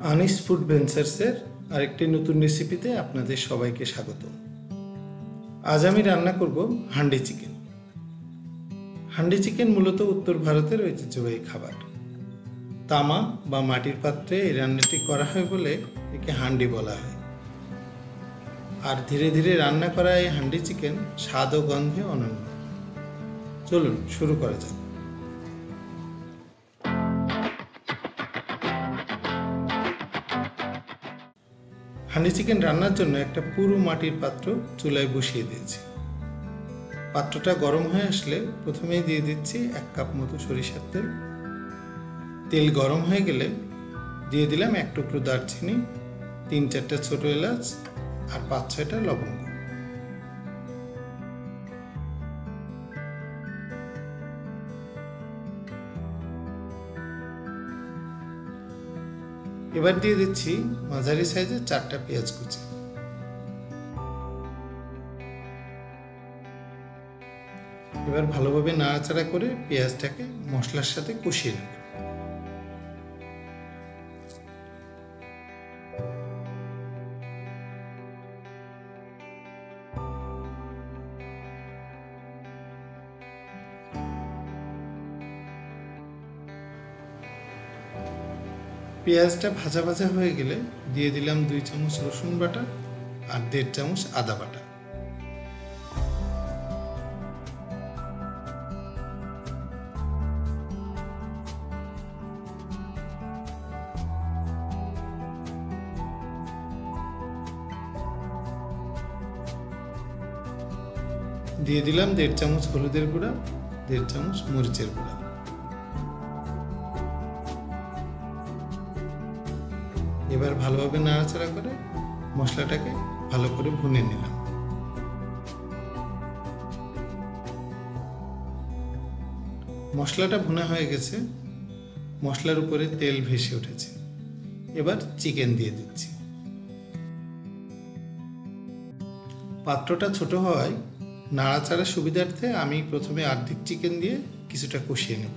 Anis food ভেঞ্চার্সের আরেকটি নতুন রেসিপিতে আপনাদের সবাইকে স্বাগত। আজ আমি রান্না করব হান্ডি চিকেন। হান্ডি চিকেন মূলত উত্তর ভারতের ঐতিহ্যবাহী খাবার। তামা বা মাটির পাত্রে এই রান্নাটি করা হয় বলে একে হান্ডি বলা হয়। আর ধীরে ধীরে রান্না করা এই হান্ডি চিকেন স্বাদ ও গন্ধে অনন্য। চলুন শুরু করা যাক। হান্ডি চিকেন রান্নার জন্য একটা পুরো মাটির পাত্র চুলায় বসিয়ে দিয়েছি। পাত্রটা গরম হয়ে আসলে প্রথমেই দিয়ে দিচ্ছি 1 কাপ মতো সরিষার তেল। তেল গরম হয়ে গেলে দিয়ে দিলাম 1 টুকরো দারচিনি, 3-4টা ছোট এলাচ আর 5-6টা লবঙ্গ। এবার দিয়ে দিচ্ছি মাঝারি সাইজের 4টা পেঁয়াজ কুচি। এবার ভালোভাবে নাড়াচাড়া করে পেঁয়াজটাকে মশলার সাথে কষিয়ে নেব। পেঁয়াজটা ভাজা ভাজা হয়ে গেলে দিয়ে দিলাম 2 চামচ রসুন বাটা আর 1.5 চামচ আদা বাটা। দিয়ে দিলাম 1.5 চামচ হলুদের গুঁড়া, 1.5 চামচ মরিচের গুঁড়া। এবার ভালোভাবে নাড়াচাড়া করে মশলাটাকে ভালো করে ভুনে নিলাম। মশলাটা ভুনা হয়ে গেছে, মশলার উপরে তেল ভেসে উঠেছে। এবার চিকেন দিয়ে দিচ্ছি। পাত্রটা ছোট হওয়ায় নাড়াচাড়ার সুবিধার্থে আমি প্রথমে অর্ধেক চিকেন দিয়ে কিছুটা কষিয়ে নেব।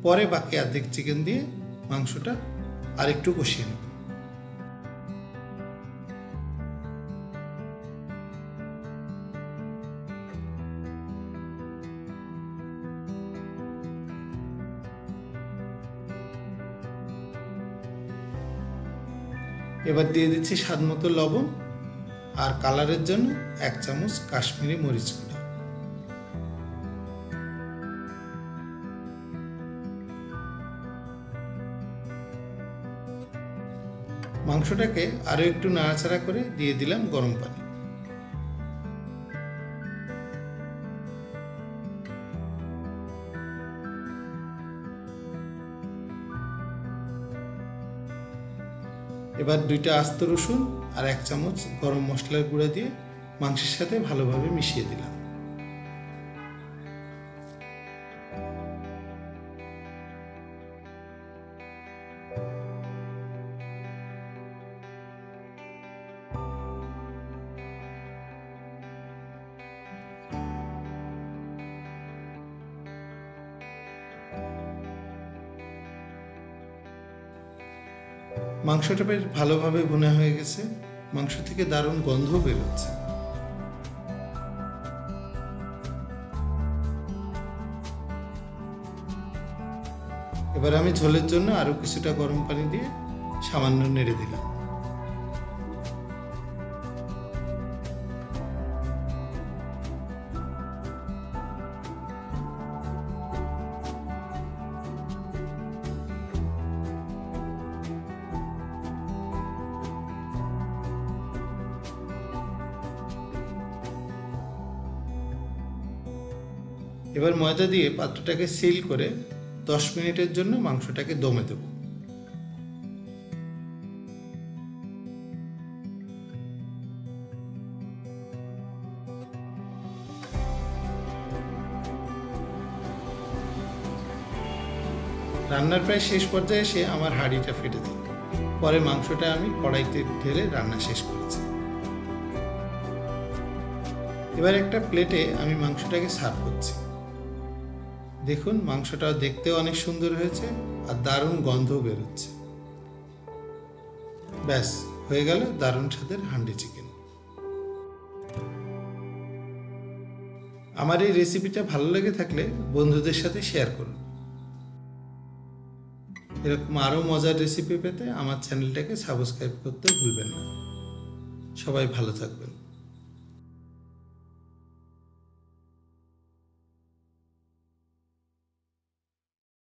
পরে বাকি অর্ধেক চিকেন দিয়ে মাংসটা আরেকটু কষিয়ে নেব। এবার দিয়ে দিচ্ছি স্বাদ মতো লবণ আর কালারের জন্য 1 চামচ কাশ্মীরি মরিচ গুঁড়া। মাংসটাকে আরো একটু নাড়াচাড়া করে দিয়ে দিলাম গরম পানি। এবার 2টা আস্ত রসুন আর 1 চামচ গরম মশলার গুঁড়া দিয়ে মাংসের সাথে ভালোভাবে মিশিয়ে দিলাম। মাংসটা বেশ ভালোভাবে ভুনা হয়ে গেছে, মাংস থেকে দারুণ গন্ধ বেরোচ্ছে। এবার আমি ঝোলের জন্য আরো কিছুটা গরম পানি দিয়ে সামান্য নেড়ে দিলাম। এবার ময়দা দিয়ে পাত্রটাকে সিল করে 10 মিনিটের জন্য মাংসটাকে দমে দেব। রান্নার প্রায় শেষ পর্যায়ে এসে আমার হাঁড়িটা ফেটে যায়। পরে মাংসটা আমি কড়াইতে ঢেলে রান্না শেষ করেছি। এবার একটা প্লেটে আমি মাংসটাকে সার্ভ করছি। দেখুন মাংসটা দেখতেও অনেক সুন্দর হয়েছে আর দারুণ গন্ধও বেরোচ্ছে। ব্যাস হয়ে গেল দারুণ স্বাদের হান্ডি চিকেন। আমার এই রেসিপিটা ভালো লেগে থাকলে বন্ধুদের সাথে শেয়ার করুন। এরকম আরও মজার রেসিপি পেতে আমার চ্যানেলটাকে সাবস্ক্রাইব করতে ভুলবেন না। সবাই ভালো থাকবেন।